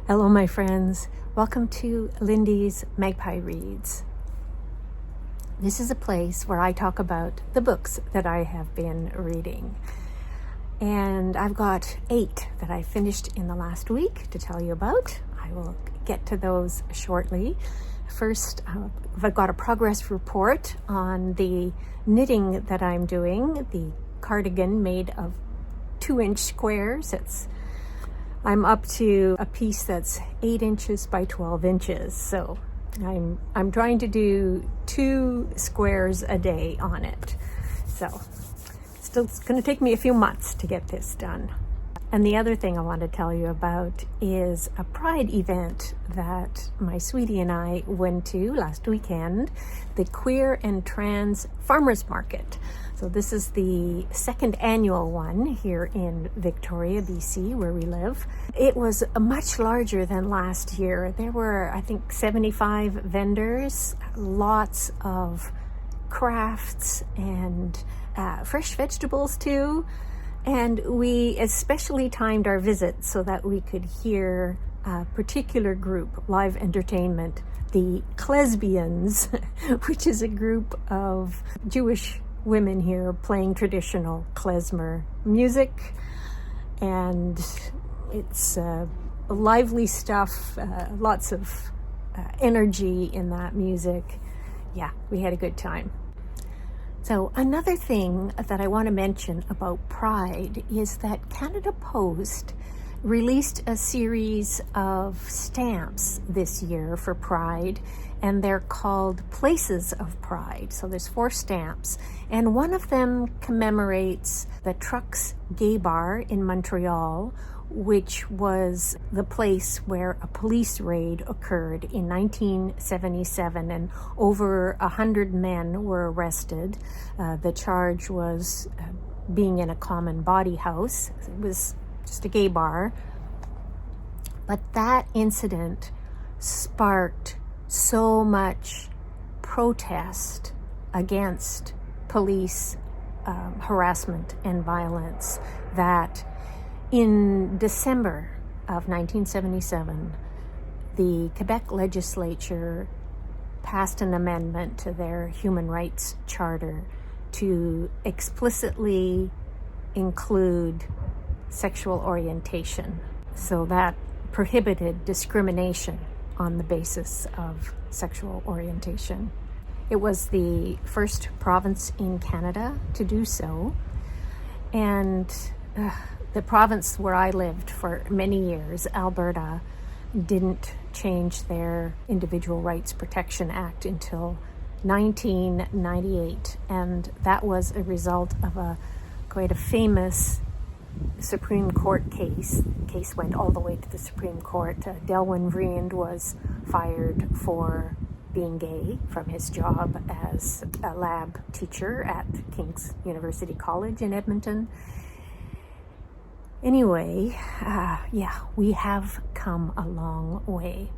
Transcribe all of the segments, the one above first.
Hello, my friends. Welcome to Lindy's Magpie Reads. This is a place where I talk about the books that I have been reading. And I've got 8 that I finished in the last week to tell you about. I will get to those shortly. First, I've got a progress report on the knitting that I'm doing, the cardigan made of 2-inch squares. I'm up to a piece that's 8 inches by 12 inches. So I'm trying to do 2 squares a day on it. So it's going to take me a few months to get this done. And the other thing I want to tell you about is a Pride event that my sweetie and I went to last weekend, the Queer and Trans Farmers Market. So this is the 2nd annual one here in Victoria, BC, where we live. It was much larger than last year. There were, I think, 75 vendors, lots of crafts and fresh vegetables too. And we especially timed our visit so that we could hear a particular group, live entertainment, the Klezbians, which is a group of Jewish women here playing traditional klezmer music. And it's lively stuff, lots of energy in that music. Yeah, we had a good time. So another thing that I want to mention about Pride is that Canada Post released a series of stamps this year for Pride, and they're called Places of Pride. So there's 4 stamps, and one of them commemorates the Truxx gay bar in Montreal, which was the place where a police raid occurred in 1977, and over 100 men were arrested. The charge was being in a common body house. It was just a gay bar. But that incident sparked so much protest against police harassment and violence that in December of 1977, the Quebec legislature passed an amendment to their human rights charter to explicitly include sexual orientation. So that prohibited discrimination on the basis of sexual orientation. It was the first province in Canada to do so, and the province where I lived for many years, Alberta, didn't change their Individual Rights Protection Act until 1998, and that was a result of quite a famous Supreme Court case. The case went all the way to the Supreme Court. Delwyn Vriend was fired for being gay from his job as a lab teacher at King's University College in Edmonton. Anyway, we have come a long way.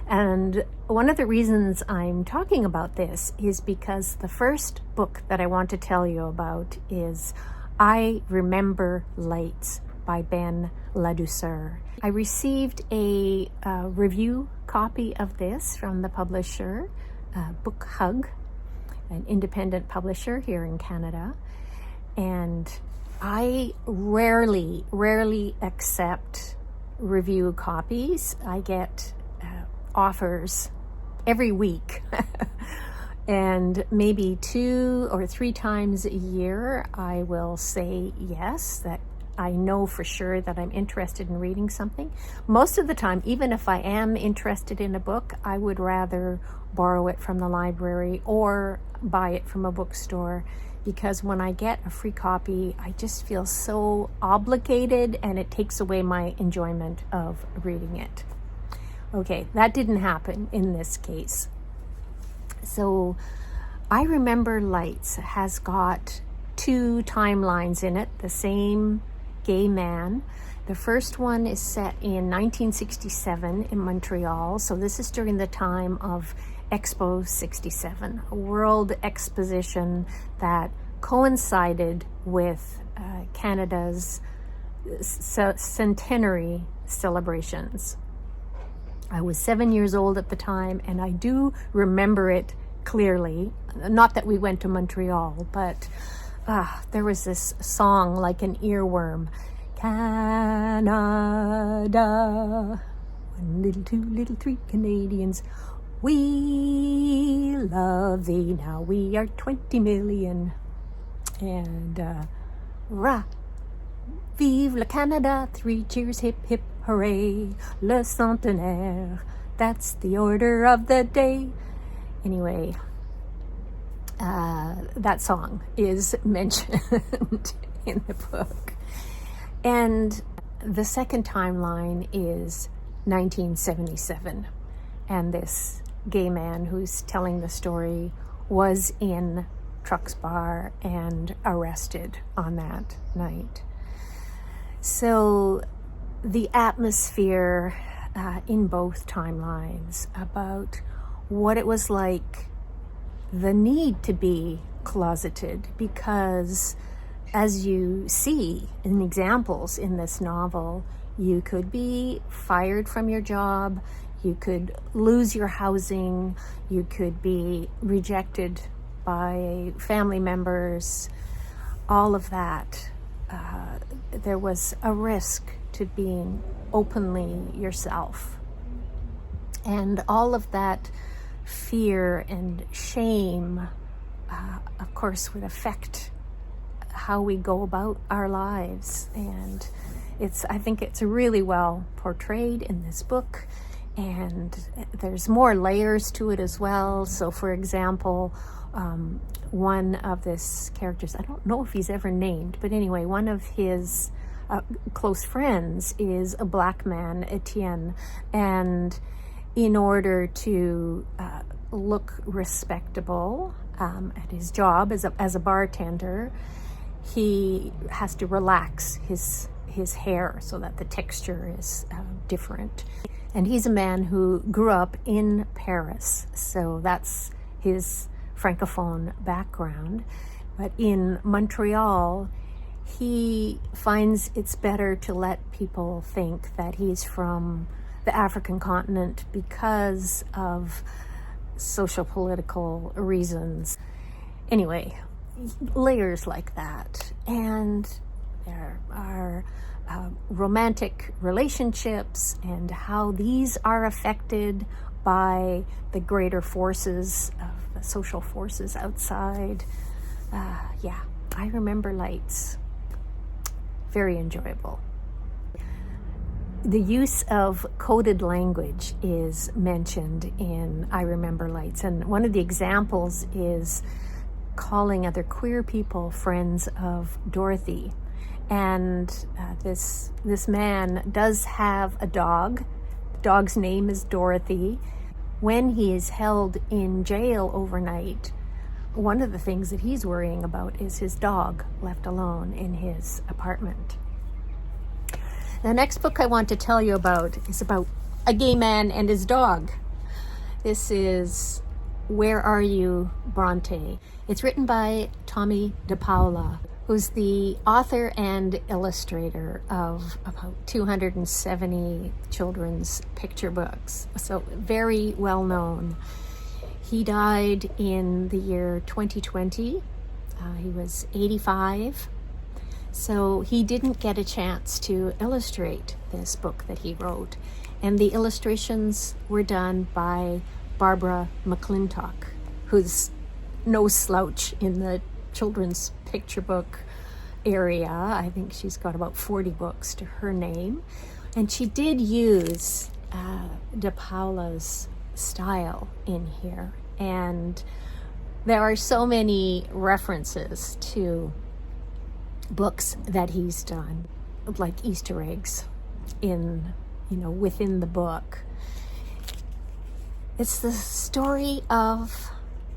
And one of the reasons I'm talking about this is because the first book that I want to tell you about is I Remember Lights by Ben Ladouceur. I received a review copy of this from the publisher, Book Hug, an independent publisher here in Canada. And I rarely accept review copies. I get offers every week. And maybe 2 or 3 times a year, I will say yes, that I know for sure that I'm interested in reading something. Most of the time, even if I am interested in a book, I would rather borrow it from the library or buy it from a bookstore, because when I get a free copy, I just feel so obligated and it takes away my enjoyment of reading it. Okay, that didn't happen in this case. So I Remember Lights has got 2 timelines in it, the same gay man. The first one is set in 1967 in Montreal. So this is during the time of Expo 67, a world exposition that coincided with Canada's centenary celebrations. I was 7 years old at the time, and I do remember it clearly. Not that we went to Montreal, but there was this song like an earworm. Canada, 1 little, 2 little, 3 Canadians. We love thee, now we are 20 million. And rah, vive le Canada, 3 cheers, hip, hip, hooray, le centenaire, that's the order of the day. Anyway, that song is mentioned in the book. And the second timeline is 1977. And this gay man who's telling the story was in Truxx bar and arrested on that night. So the atmosphere in both timelines about what it was like, the need to be closeted, because as you see in examples in this novel, you could be fired from your job, you could lose your housing, you could be rejected by family members, all of that. There was a risk to being openly yourself. And all of that fear and shame, of course, would affect how we go about our lives. And I think it's really well portrayed in this book. And there's more layers to it as well. So, for example, one of this characters, I don't know if he's ever named, but anyway, one of his close friends is a black man, Etienne, and in order to look respectable at his job as a bartender, he has to relax his hair so that the texture is different. And he's a man who grew up in Paris, so that's his Francophone background. But in Montreal, he finds it's better to let people think that he's from the African continent because of social political reasons. Anyway, layers like that. And there are romantic relationships and how these are affected by the greater forces of the social forces outside. I Remember Lights. Very enjoyable. The use of coded language is mentioned in I Remember Lights, and one of the examples is calling other queer people friends of Dorothy. And this man does have a dog. The dog's name is Dorothy. When he is held in jail overnight, one of the things that he's worrying about is his dog left alone in his apartment. The next book I want to tell you about is about a gay man and his dog. This is Where Are You, Brontë? It's written by Tomie daPaola, who's the author and illustrator of about 270 children's picture books. So very well known. He died in the year 2020. He was 85. So he didn't get a chance to illustrate this book that he wrote. And the illustrations were done by Barbara McClintock, who's no slouch in the children's picture book area. I think she's got about 40 books to her name. And she did use daPaola's style in here. And there are so many references to books that he's done, like Easter eggs within the book. It's the story of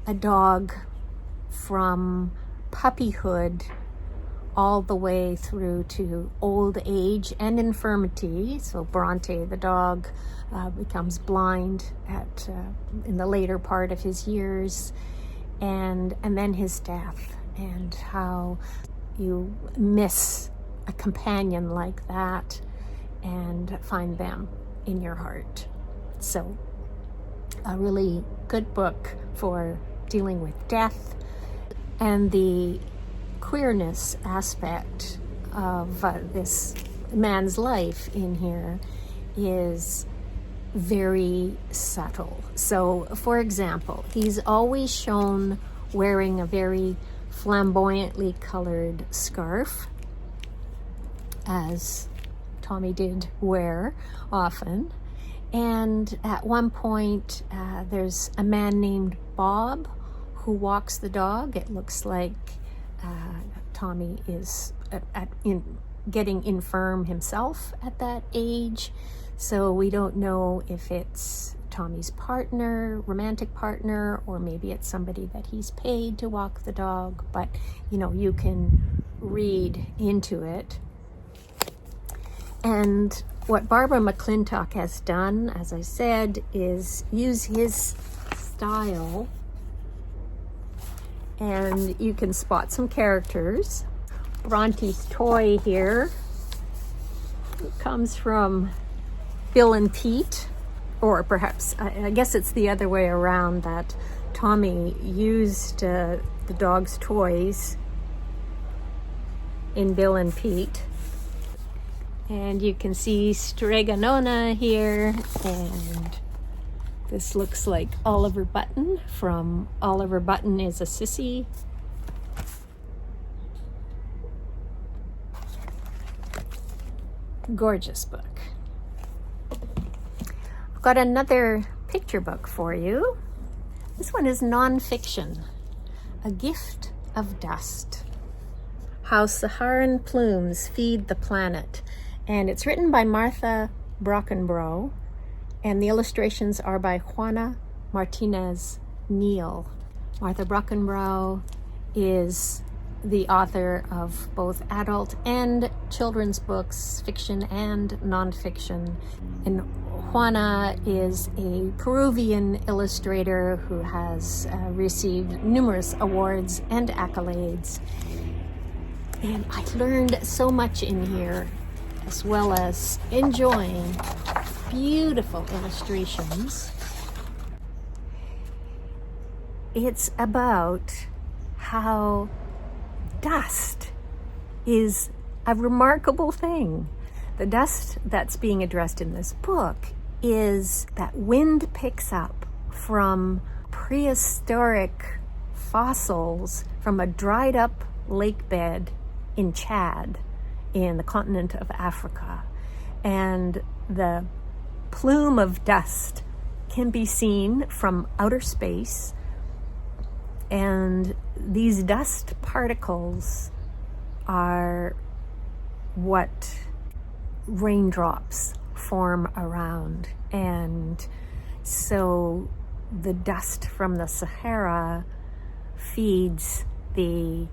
a dog from puppyhood all the way through to old age and infirmity. So Brontë, the dog, becomes blind in the later part of his years, and then his death, and how you miss a companion like that and find them in your heart. So a really good book for dealing with death and the queerness aspect of this man's life in here is very subtle. So, for example, he's always shown wearing a very flamboyantly colored scarf, as Tomie did wear often. And at one point, there's a man named Bob who walks the dog. It looks like Tomie is getting infirm himself at that age. So we don't know if it's Tomie's partner, romantic partner, or maybe it's somebody that he's paid to walk the dog. But, you know, you can read into it. And what Barbara McClintock has done, as I said, is use his style. And you can spot some characters. Bronte's toy here comes from Bill and Pete, or perhaps, I guess it's the other way around, that Tomie used the dog's toys in Bill and Pete. And you can see Stregonona here, and this looks like Oliver Button from Oliver Button is a Sissy. Gorgeous book. I've got another picture book for you. This one is nonfiction. A Gift of Dust. How Saharan Plumes Feed the Planet. And it's written by Martha Brockenbrough, and the illustrations are by Juana Martinez-Neal. Martha Brockenbrough is the author of both adult and children's books, fiction and nonfiction. And Juana is a Peruvian illustrator who has received numerous awards and accolades. And I learned so much in here, as well as enjoying beautiful illustrations. It's about how dust is a remarkable thing. The dust that's being addressed in this book is that wind picks up from prehistoric fossils from a dried up lake bed in Chad, in the continent of Africa. And the plume of dust can be seen from outer space. And these dust particles are what raindrops form around. And so the dust from the Sahara feeds the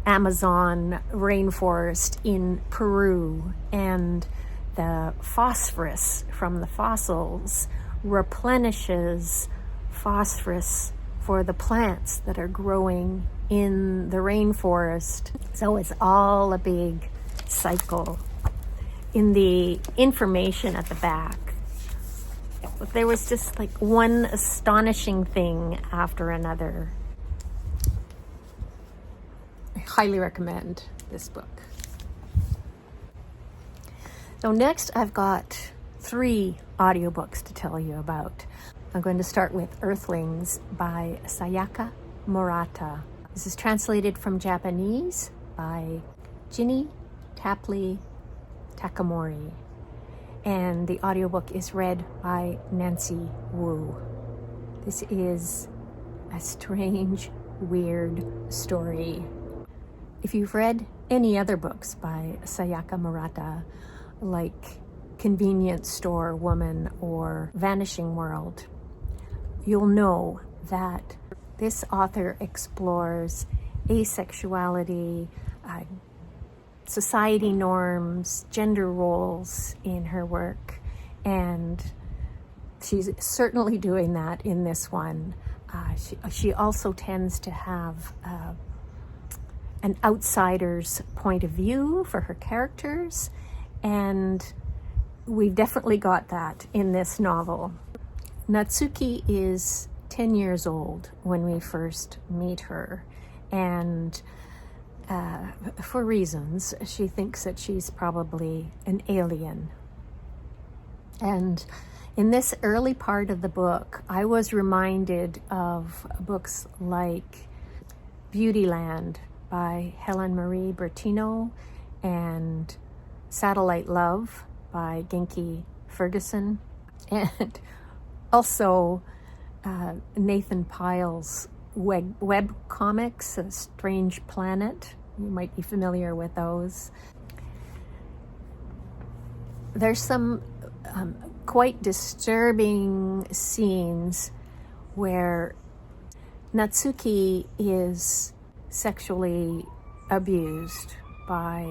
Amazon rainforest in Peru, and the phosphorus from the fossils replenishes phosphorus for the plants that are growing in the rainforest. So it's all a big cycle. In the information at the back, there was just like one astonishing thing after another. I highly recommend this book. So next I've got 3 audiobooks to tell you about. I'm going to start with Earthlings by Sayaka Murata. This is translated from Japanese by Ginny Tapley Takemori. And the audiobook is read by Nancy Wu. This is a strange, weird story. If you've read any other books by Sayaka Murata, like Convenience Store Woman or Vanishing World, you'll know that this author explores asexuality, society norms, gender roles in her work, and she's certainly doing that in this one. She also tends to have an outsider's point of view for her characters, and we've definitely got that in this novel. Natsuki is 10 years old when we first meet her, and for reasons, she thinks that she's probably an alien. And in this early part of the book, I was reminded of books like Beautyland by Helen Marie Bertino and Satellite Love by Genki Ferguson, and also Nathan Pyle's web comics, A Strange Planet. You might be familiar with those. There's some quite disturbing scenes where Natsuki is sexually abused by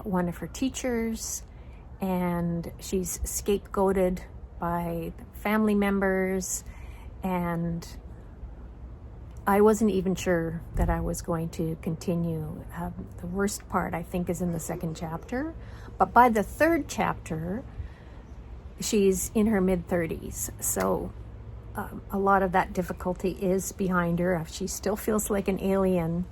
one of her teachers, and she's scapegoated by family members, and I wasn't even sure that I was going to continue. The worst part, I think, is in the second chapter, but by the third chapter, she's in her mid-30s, so a lot of that difficulty is behind her. She still feels like an alien.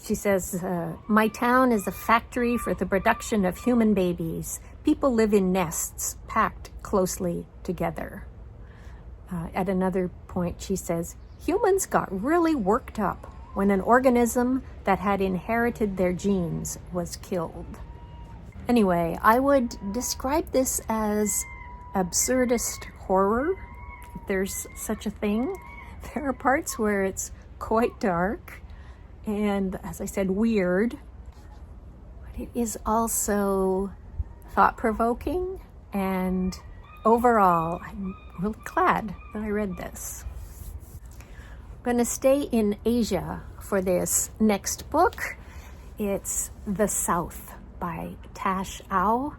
She says, my town is a factory for the production of human babies. People live in nests packed closely together. At another point, she says, humans got really worked up when an organism that had inherited their genes was killed. Anyway, I would describe this as absurdist horror, if there's such a thing. There are parts where it's quite dark and, as I said, weird, but it is also thought-provoking, and overall, I'm really glad that I read this. I'm going to stay in Asia for this next book. It's The South by Tash Aw,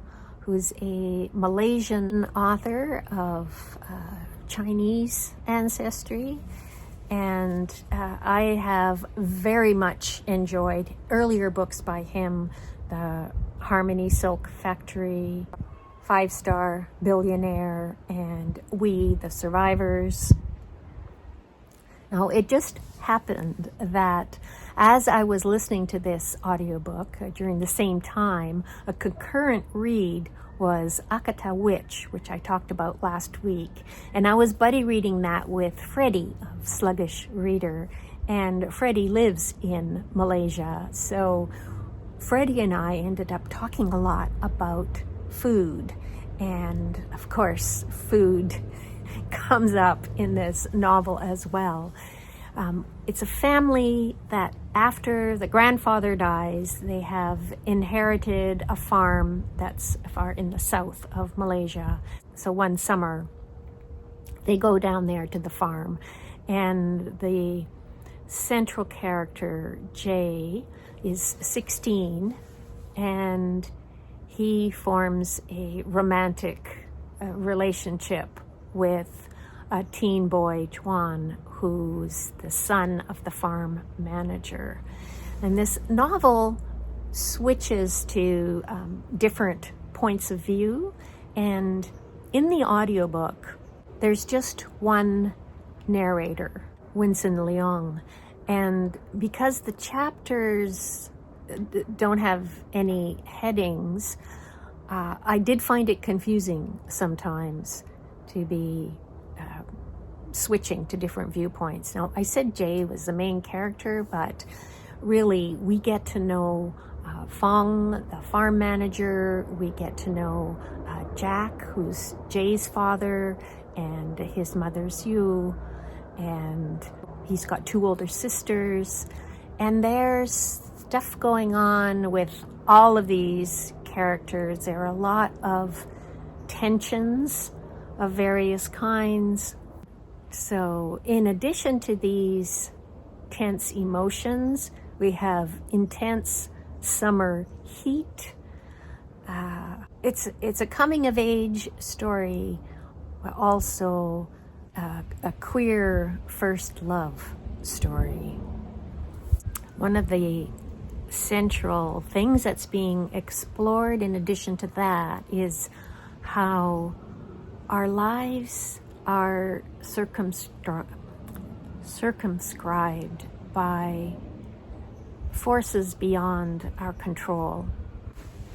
who's a Malaysian author of Chinese ancestry. And I have very much enjoyed earlier books by him, The Harmony Silk Factory, 5-Star Billionaire, and We, the Survivors. Now, it just happened that as I was listening to this audiobook during the same time, a concurrent read was Akata Witch, which I talked about last week. And I was buddy reading that with Freddie of Sluggish Reader. And Freddie lives in Malaysia. So Freddie and I ended up talking a lot about food. And of course, food comes up in this novel as well. It's a family that after the grandfather dies, they have inherited a farm that's far in the south of Malaysia. So one summer, they go down there to the farm, and the central character, Jay, is 16, and he forms a romantic relationship with a teen boy, Juan, who's the son of the farm manager. And this novel switches to different points of view. And in the audiobook, there's just one narrator, Windson Liong. And because the chapters don't have any headings, I did find it confusing sometimes to be switching to different viewpoints. Now, I said Jay was the main character, but really we get to know Fong, the farm manager. We get to know Jack, who's Jay's father, and his mother's Yu, and he's got 2 older sisters. And there's stuff going on with all of these characters. There are a lot of tensions of various kinds. So in addition to these tense emotions, we have intense summer heat. It's a coming-of-age story, but also a queer first love story. One of the central things that's being explored in addition to that is how our lives are circumscribed by forces beyond our control.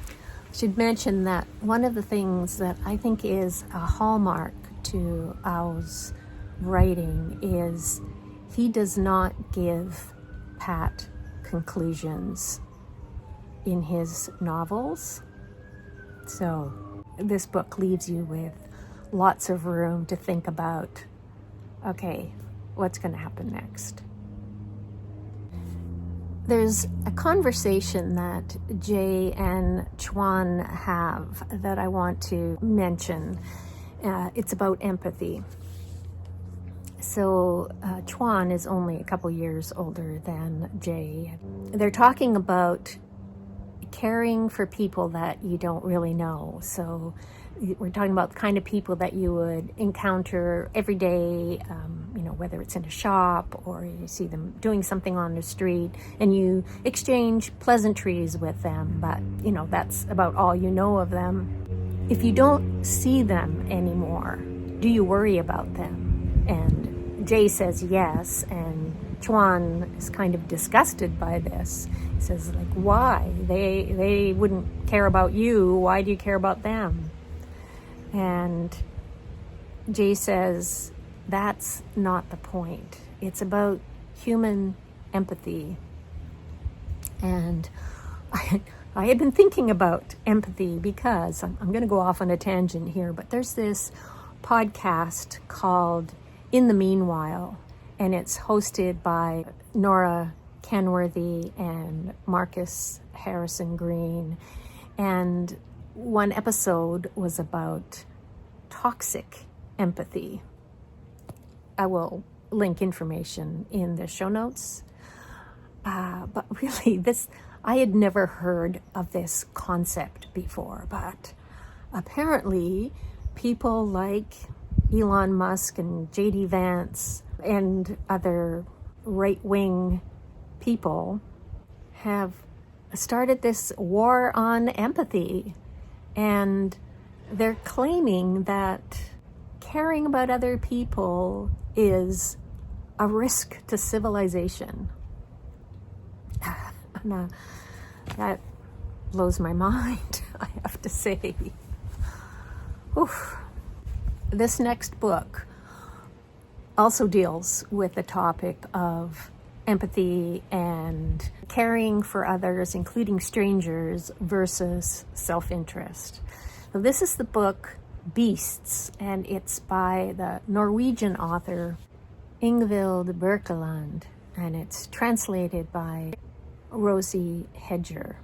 I should mention that one of the things that I think is a hallmark to Aw's writing is he does not give pat conclusions in his novels. So this book leaves you with lots of room to think about, okay, what's going to happen next? There's a conversation that Jay and Juana have that I want to mention. It's about empathy. So Juana is only a couple years older than Jay. They're talking about caring for people that you don't really know. So we're talking about the kind of people that you would encounter every day, whether it's in a shop or you see them doing something on the street and you exchange pleasantries with them, but that's about all you know of them. If you don't see them anymore, do you worry about them? And Jay says yes, and Juana is kind of disgusted by this. He says, like, why? They wouldn't care about you. Why do you care about them? And Jay says, that's not the point. It's about human empathy. And I had been thinking about empathy because I'm going to go off on a tangent here, but there's this podcast called In the Meanwhile, and it's hosted by Nora Kenworthy and Marcus Harrison Green. And one episode was about toxic empathy. I will link information in the show notes. But really, I had never heard of this concept before, but apparently people like Elon Musk and J.D. Vance and other right-wing people have started this war on empathy, and they're claiming that caring about other people is a risk to civilization. And, that blows my mind, I have to say. Oof. This next book also deals with the topic of empathy and caring for others, including strangers, versus self-interest. So this is the book Beasts, and it's by the Norwegian author Ingvild Bjerkeland, and it's translated by Rosie Hedger.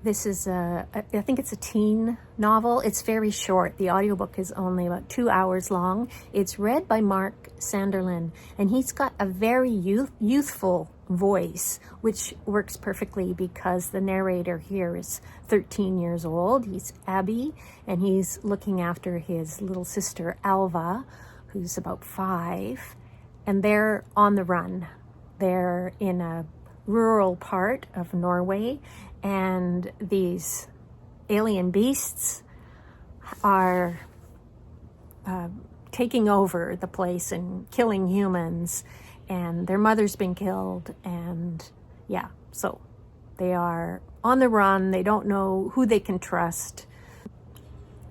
This is I think it's a teen novel. It's very short. The audiobook is only about 2 hours long. It's read by Mark Sanderlin, and he's got a very youthful voice, which works perfectly because the narrator here is 13 years old. He's Abby, and he's looking after his little sister Alva, who's about 5, and they're on the run. They're in a rural part of Norway, and these alien beasts are taking over the place and killing humans, and their mother's been killed, and so they are on the run. They don't know who they can trust.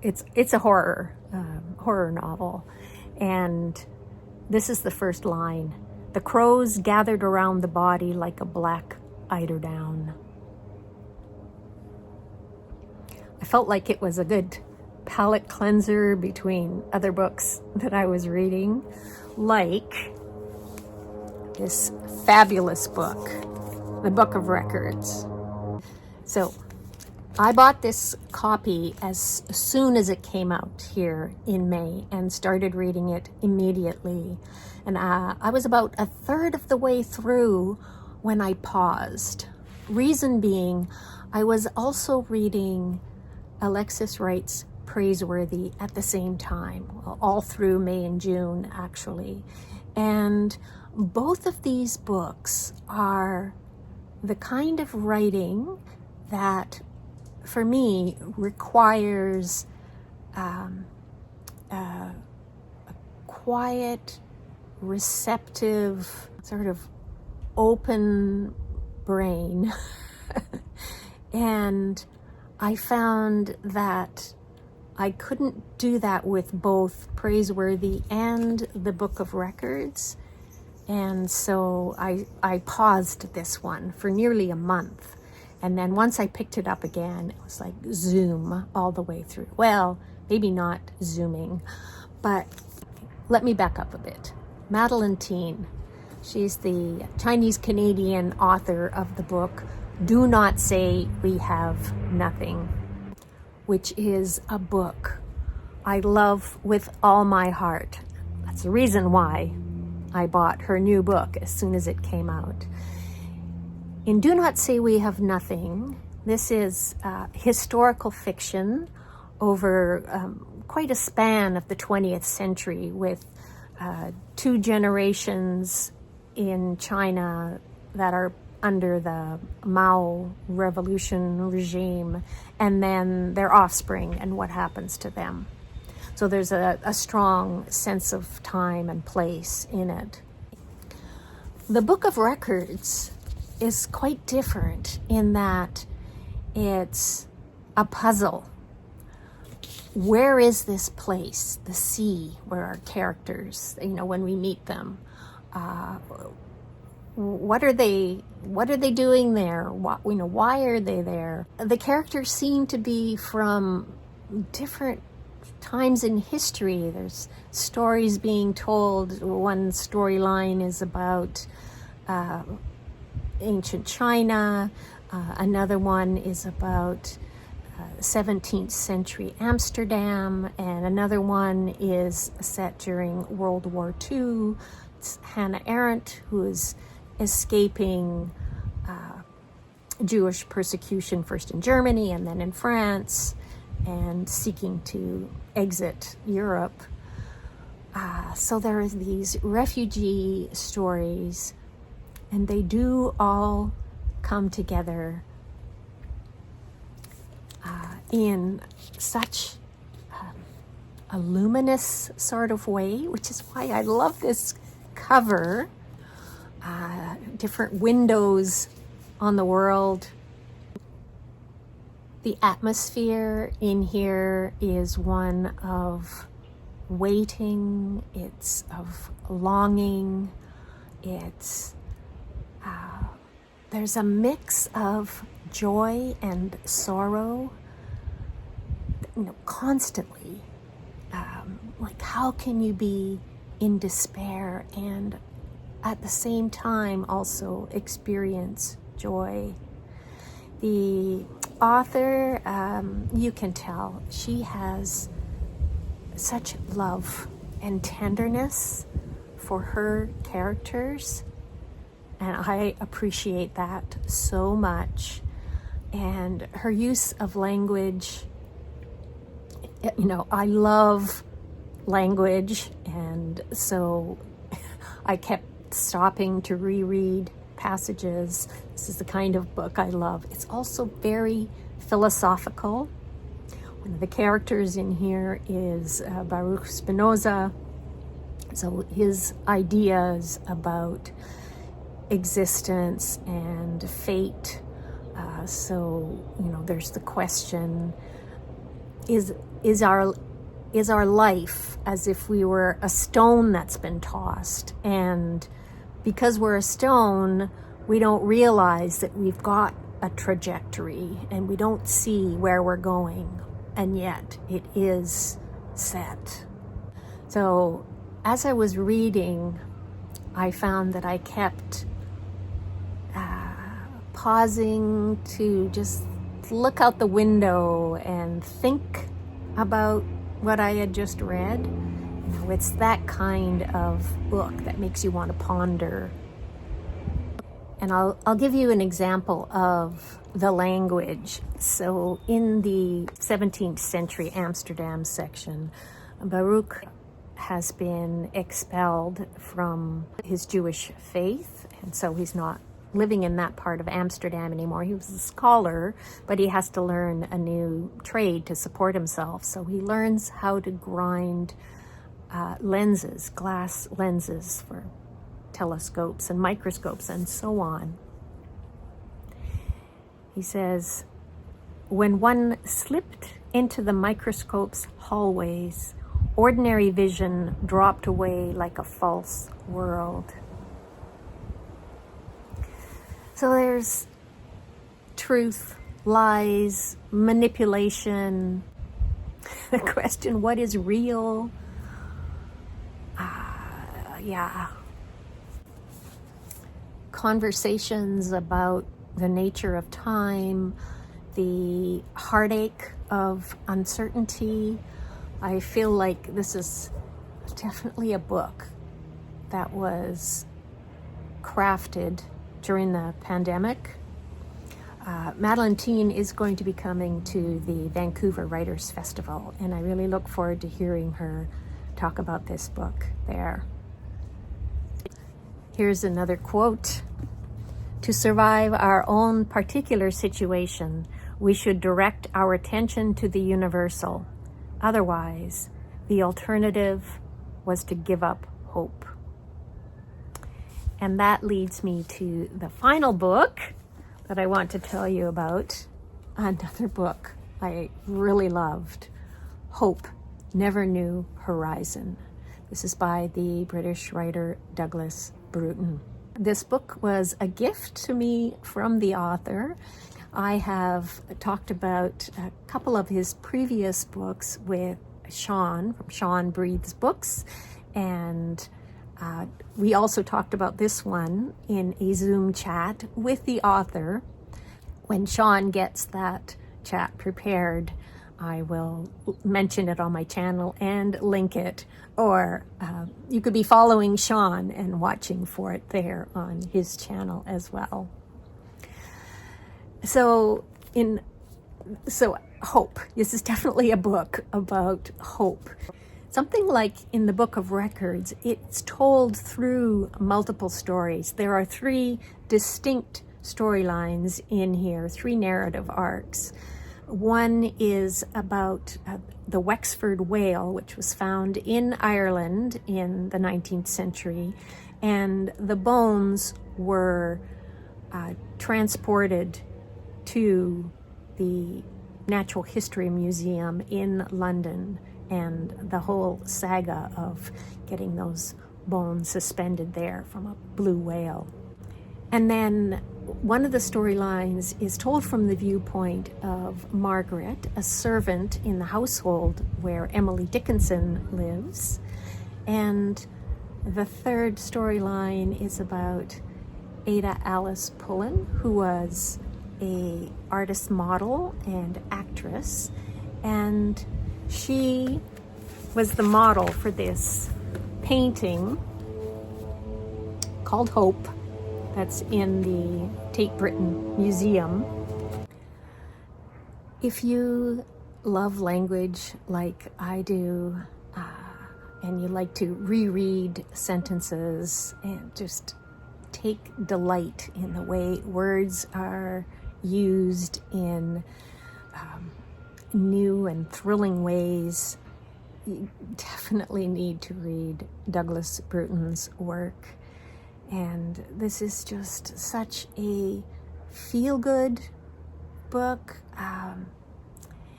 It's a horror novel, and this is the first line. The crows gathered around the body like a black eiderdown. I felt like it was a good palate cleanser between other books that I was reading, like this fabulous book, The Book of Records. So I bought this copy as soon as it came out here in May and started reading it immediately. And I was about a third of the way through when I paused. Reason being, I was also reading Alexis Wright's Praiseworthy at the same time, all through May and June, actually. And both of these books are the kind of writing that, for me, requires a quiet, receptive, sort of open brain. And I found that I couldn't do that with both Praiseworthy and the Book of Records. And so I paused this one for nearly a month. And then once I picked it up again, it was like zoom all the way through. Well, maybe not zooming, but let me back up a bit. Madeleine Teen, she's the Chinese-Canadian author of the book Do Not Say We Have Nothing, which is a book I love with all my heart. That's the reason why I bought her new book as soon as it came out. In Do Not Say We Have Nothing, this is historical fiction over quite a span of the 20th century, with 2 generations in China that are under the Mao revolution regime, and then their offspring and what happens to them. So there's a strong sense of time and place in it. The Book of Records is quite different in that it's a puzzle. Where is this place, the sea, where our characters, when we meet them, what are they doing there? Why are they there? The characters seem to be from different times in history. There's stories being told. One storyline is about ancient China. Another one is about 17th century Amsterdam, and another one is set during World War II. It's Hannah Arendt, who is escaping Jewish persecution first in Germany and then in France, and seeking to exit Europe. So there are these refugee stories, and they do all come together in such a luminous sort of way, which is why I love this cover. Different windows on the world. The atmosphere in here is one of waiting, it's of longing, it's there's a mix of joy and sorrow, constantly. Like, how can you be in despair and at the same time also experience joy? The author, you can tell, she has such love and tenderness for her characters, and I appreciate that so much. And her use of language, I love language, and so I kept stopping to reread passages. This is the kind of book I love. It's also very philosophical. One of the characters in here is Baruch Spinoza. So his ideas about existence and fate. There's the question, is our life as if we were a stone that's been tossed, and because we're a stone, we don't realize that we've got a trajectory and we don't see where we're going, and yet it is set. So as I was reading, I found that I kept pausing to just look out the window and think about what I had just read. It's that kind of book that makes you want to ponder. And I'll give you an example of the language. So in the 17th century Amsterdam section, Baruch has been expelled from his Jewish faith, and so he's not living in that part of Amsterdam anymore. He was a scholar, but he has to learn a new trade to support himself. So he learns how to grind lenses, glass lenses for telescopes and microscopes and so on. He says, when one slipped into the microscope's hallways, ordinary vision dropped away like a false world. So there's truth, lies, manipulation, the question, what is real? Conversations about the nature of time, the heartache of uncertainty. I feel like this is definitely a book that was crafted during the pandemic. Madeleine Teen is going to be coming to the Vancouver Writers Festival, and I really look forward to hearing her talk about this book there. Here's another quote. To survive our own particular situation, we should direct our attention to the universal. Otherwise, the alternative was to give up hope. And that leads me to the final book that I want to tell you about. Another book I really loved, Hope, Never New Horizon. This is by the British writer Douglas Bruton. This book was a gift to me from the author. I have talked about a couple of his previous books with Sean from Sean Breathes Books, and we also talked about this one in a Zoom chat with the author. When Sean gets that chat prepared, I will mention it on my channel and link it, or you could be following Sean and watching for it there on his channel as well. So hope. This is definitely a book about hope. Something like in the Book of Records, it's told through multiple stories. There are 3 distinct storylines in here, 3 narrative arcs. One is about the Wexford whale, which was found in Ireland in the 19th century, and the bones were transported to the Natural History Museum in London, and the whole saga of getting those bones suspended there from a blue whale. And then one of the storylines is told from the viewpoint of Margaret, a servant in the household where Emily Dickinson lives. And the third storyline is about Ada Alice Pullen, who was a artist model and actress, and she was the model for this painting called Hope that's in the Tate Britain Museum. If you love language like I do, and you like to reread sentences and just take delight in the way words are used in new and thrilling ways, you definitely need to read Douglas Bruton's work. And this is just such a feel-good book.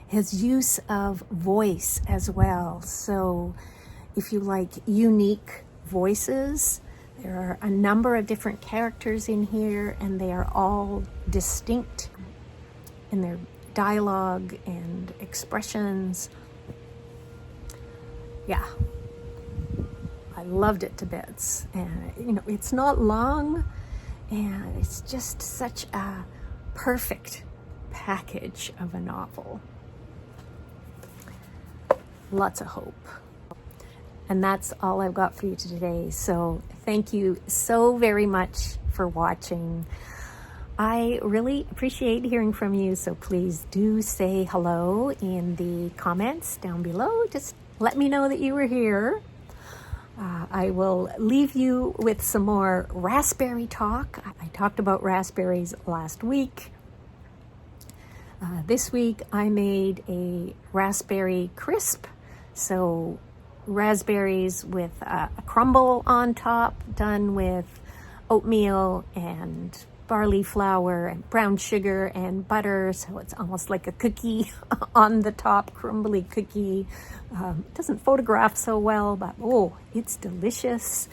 His use of voice as well. So if you like unique voices, there are a number of different characters in here, and they are all distinct in their dialogue and expressions. Yeah, I loved it to bits. And it's not long, and it's just such a perfect package of a novel. Lots of hope. And that's all I've got for you today. So thank you so very much for watching. I really appreciate hearing from you, so please do say hello in the comments down below. Just let me know that you were here. I will leave you with some more raspberry talk. I talked about raspberries last week. This week I made a raspberry crisp. So raspberries with a crumble on top, done with oatmeal and barley flour and brown sugar and butter, so it's almost like a cookie on the top, crumbly cookie. It doesn't photograph so well, but oh, it's delicious.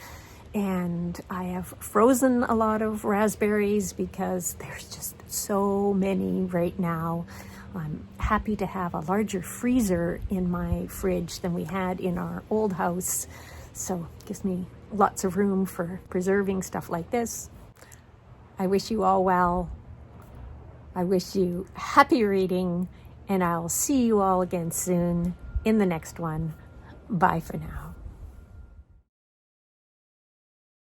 And I have frozen a lot of raspberries because there's just so many right now. I'm happy to have a larger freezer in my fridge than we had in our old house, so it gives me lots of room for preserving stuff like this. I wish you all well. I wish you happy reading, and I'll see you all again soon in the next one. Bye for now.